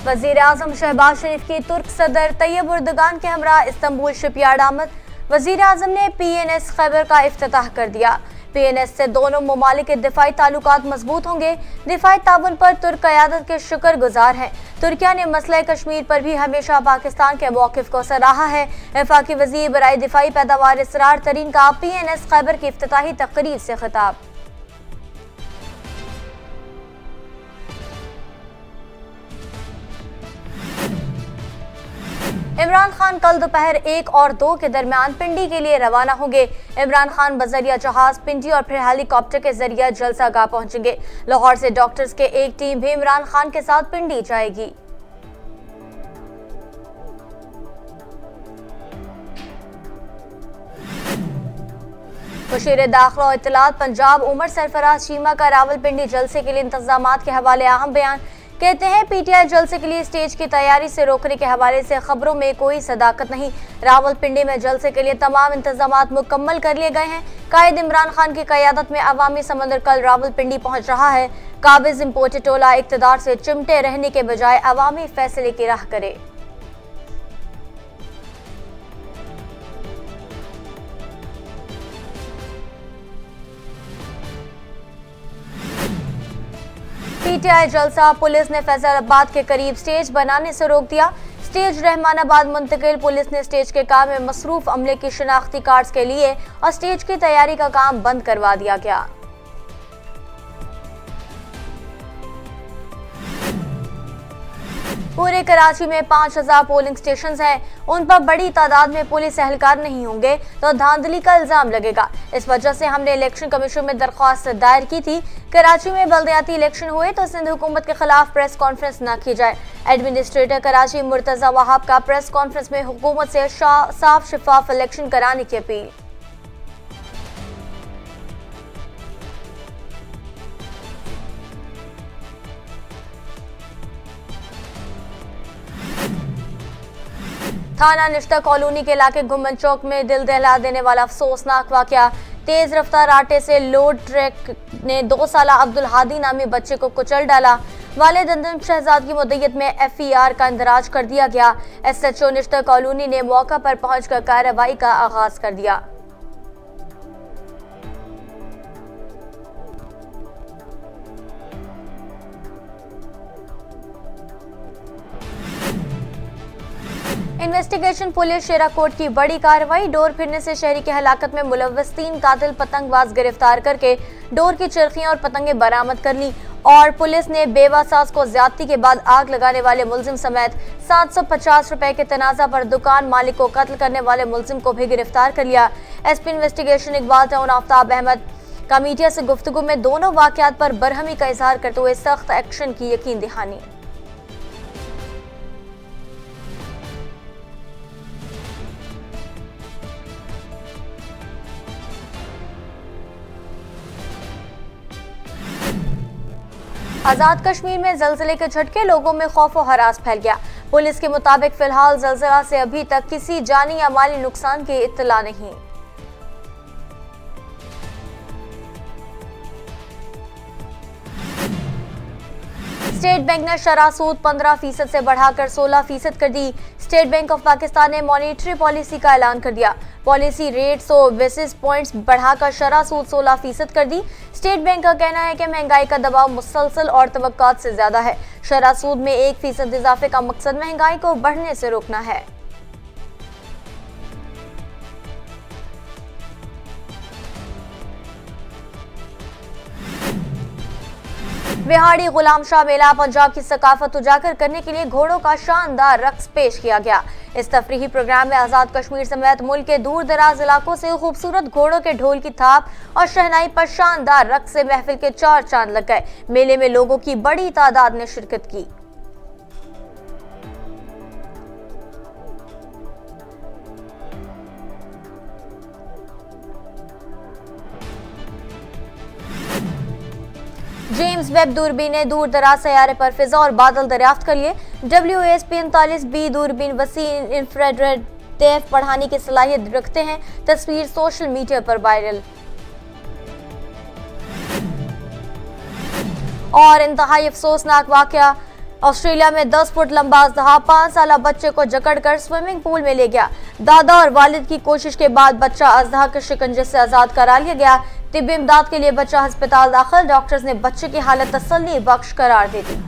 वज़ीर-ए-आज़म शहबाज शरीफ की तुर्क सदर तैयब उर्दगान के हमरा इस्तांबुल शिपयार्ड आमद। वज़ीर-ए-आज़म ने PNS खैबर का इफ्तिताह कर दिया। PNS से दोनों ममालिक के दिफाई ताल्लुकात मजबूत होंगे। दिफाई ताउन पर तुर्क क़यादत के शुक्रगुजार हैं। तुर्किया ने मसला कश्मीर पर भी हमेशा पाकिस्तान के मौक़िफ़ को सराहा है। वफाकी वज़ीर बराए दिफाई पैदावार इसरार तरीन का PNS खैबर की इफ्तिताही तकरीर से खिताब। इमरान खान कल दोपहर 1 और 2 के दरमियान पिंडी के लिए रवाना होंगे। इमरान खान बजरिया जहाज पिंडी और फिर हेलीकॉप्टर के जरिए जलसा गाह पहुंचेंगे। लाहौर से डॉक्टर्स के एक टीम भी इमरान खान के साथ पिंडी जाएगी। वज़ीर दाखिला और इत्तलात पंजाब उमर सरफराज चीमा का रावलपिंडी जलसे के लिए इंतजामात के हवाले अहम बयान। कहते हैं PTI जलसे के लिए स्टेज की तैयारी से रोकने के हवाले से खबरों में कोई सदाकत नहीं। रावलपिंडी में जलसे के लिए तमाम इंतजामात मुकम्मल कर लिए गए हैं। कायद इमरान खान की क़यादत में अवामी समंदर कल रावलपिंडी पहुंच रहा है। काबिज इम्पोर्टेड टोला इक़्तिदार से चिमटे रहने के बजाय अवामी फैसले की राह करे। PTI जलसा पुलिस ने फैसलाबाद के करीब स्टेज बनाने से रोक दिया। स्टेज रहमानाबाद मुंतकिल। पुलिस ने स्टेज के काम में मसरूफ अमले की शिनाख्ती कार्ड्स के लिए और स्टेज की तैयारी का काम बंद करवा दिया गया। पूरे कराची में 5000 पोलिंग स्टेशन हैं। उन पर बड़ी तादाद में पुलिस एहलकार नहीं होंगे तो धांधली का इल्जाम लगेगा। इस वजह से हमने इलेक्शन कमीशन में दरख्वास्त दायर की थी। कराची में बल्दियाती इलेक्शन हुए तो सिंध हुकूमत के खिलाफ प्रेस कॉन्फ्रेंस न की जाए। एडमिनिस्ट्रेटर कराची मुर्तजा वहाब का प्रेस कॉन्फ्रेंस में हुकूमत से साफ शफाफ इलेक्शन कराने की अपील। थाना निश्ता कॉलोनी के इलाके घुमन चौक में दिल दहला देने वाला अफसोसनाक वाकया। तेज रफ्तार आटे से लोड ट्रक ने 2 साला अब्दुल हादी नामी बच्चे को कुचल डाला। वालिद अंजुम शहजाद की मुद्दत में FER का इंदराज कर दिया गया। SHO निश्ता कॉलोनी ने मौका पर पहुंचकर कार्रवाई का आगाज कर दिया। इन्वेस्टिगेशन पुलिस शेराकोट की बड़ी कार्रवाई। डोर फिरने से शहरी की हलाकत में मुलव्वस 3 कातिल पतंगबाज गिरफ्तार करके डोर की चरखियां और पतंगे बरामद कर ली। और पुलिस ने बेवा सास को ज्यादती के बाद आग लगाने वाले मुलजिम समेत 750 रुपए के तनाजा पर दुकान मालिक को कत्ल करने वाले मुलजिम को भी गिरफ्तार कर लिया। SP investigation Iqbal town Aftab Ahmad का मीडिया से गुफ्तगू में दोनों वाकयात पर बरहमी का इजहार करते हुए सख्त एक्शन की यकीन दहानी। आजाद कश्मीर में जलजले के झटके, लोगों में खौफ और हरास फैल गया। पुलिस के मुताबिक फिलहाल जलजला से अभी तक किसी जानी या माली नुकसान की इत्तला नहीं। स्टेट बैंक ने शरह सूद 15% से बढ़ाकर 16% कर दी। स्टेट बैंक ऑफ पाकिस्तान ने मॉनेटरी पॉलिसी का ऐलान कर दिया। पॉलिसी रेट 100 बेसिस पॉइंट्स बढ़ाकर शरह सूद 16% कर दी। स्टेट बैंक का कहना है कि महंगाई का दबाव मुसलसल और तवक्कात से ज्यादा है। शरह सूद में 1% इजाफे का मकसद महंगाई को बढ़ने से रोकना है। बिहाड़ी गुलाम शाह मेला पंजाब की सकाफत उजागर करने के लिए घोड़ों का शानदार रक्स पेश किया गया। इस तफरीही प्रोग्राम में आजाद कश्मीर समेत मुल्क के दूर दराज इलाकों से खूबसूरत घोड़ों के ढोल की थाप और शहनाई पर शानदार रक्स से महफिल के 4 चांद लग गए। मेले में लोगों की बड़ी तादाद ने शिरकत की। जेम्स वेब दूरबीन ने दूर दराज सैयारे पर फिजा और बादल दरियाफ्त कर लिए। WASP-39B दूरबीन वसी इंफ्रारेड तेफ बढ़ाने की सलाहियत रखते हैं। तस्वीर सोशल मीडिया पर वायरल। और इंतहाई अफसोसनाक वाकया, ऑस्ट्रेलिया में 10 फुट लंबा अजहा 5 साल बच्चे को जकड़कर स्विमिंग पूल में ले गया। दादा और वालिद की कोशिश के बाद बच्चा अजहा के शिकंजे से आजाद करा लिया गया। तिब्बी इमदाद के लिए बच्चा अस्पताल दाखिल। डॉक्टर्स ने बच्चे की हालत तसल्ली बख्श करार दे दी।